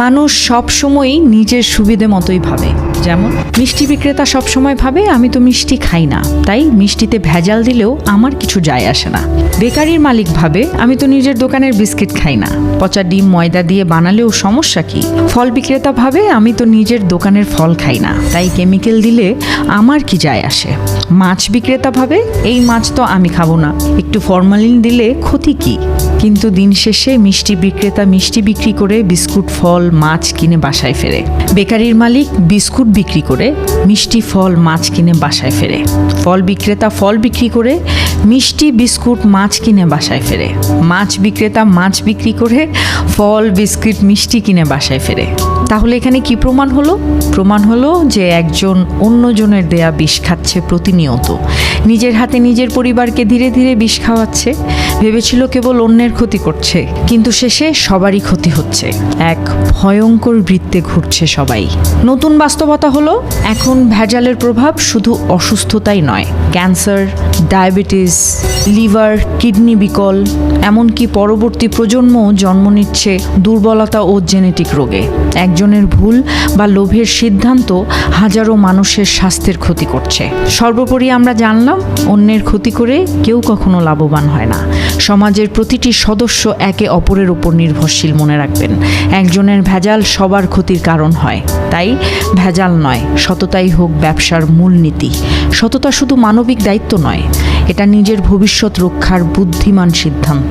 মানুষ সবসময়ই নিজের সুবিধে মতোই ভাবে। যেমন মিষ্টি বিক্রেতা সবসময় ভাবে আমি তো মিষ্টি খাই না, তাই মিষ্টিতে ভেজাল দিলেও আমার কিছু যায় আসে না। বেকারির মালিক ভাবে আমি তো নিজের দোকানের বিস্কিট খাই না, পচা ডিম ময়দা দিয়ে বানালেও সমস্যা কি। ফল বিক্রেতা ভাবে আমি তো নিজের দোকানের ফল খাই না, তাই কেমিক্যাল দিলে আমার কি যায় আসে। মাছ বিক্রেতা ভাবে এই মাছ তো আমি খাবো না, একটু ফরমালিন দিলে ক্ষতি কি। কিন্তু দিন শেষে মিষ্টি বিক্রেতা মিষ্টি বিক্রি করে বিস্কুট ফল মাছ কিনে বাসায় ফেরে। বেকারির মালিক বিস্কুট বিক্রি করে মিষ্টি ফল মাছ কিনে বাসায় ফেরে। ফল বিক্রেতা ফল বিক্রি করে মিষ্টি বিস্কুট মাছ কিনে বাসায় ফেরে। মাছ বিক্রেতা মাছ বিক্রি করে ফল বিস্কুট মিষ্টি কিনে বাসায় ফেরে। তাহলে এখানে কি প্রমাণ হলো? প্রমাণ হলো যে একজন অন্যজনের দেয়া বিষ খাচ্ছে প্রতিনিয়ত, নিজের হাতে নিজের পরিবারকে ধীরে ধীরে বিষ খাওয়াচ্ছে। ভেবেছিল কেবল অন্যের ক্ষতি করছে, কিন্তু শেষে সবারই ক্ষতি হচ্ছে। এক ভয়ঙ্কর বৃত্তে ঘুরছে সবাই। নতুন বাস্তবতা হলো এখন ভেজালের প্রভাব শুধু অসুস্থতাই নয়, ক্যান্সার, ডায়াবেটিস, লিভার, কিডনি বিকল, এমনকি পরবর্তী প্রজন্মও জন্ম নিচ্ছে দুর্বলতা ও জেনেটিক রোগে। একজনের ভুল বা লোভের সিদ্ধান্ত হাজারো মানুষের স্বাস্থ্যের ক্ষতি করছে। সর্বোপরি আমরা জানলাম অন্যের ক্ষতি করে কেউ কখনো লাভবান হয় না। সমাজের প্রতিটি সদস্য একে অপরের উপর নির্ভরশীল। মনে রাখবেন, একজনের ভেজাল সবার ক্ষতির কারণ হয়। তাই ভেজাল নয়, সততাই হোক ব্যবসার মূলনীতি। সততা শুধু মানবিক দায়িত্ব নয়, এটা নিজের ভবিষ্যৎ রক্ষার বুদ্ধিমান সিদ্ধান্ত।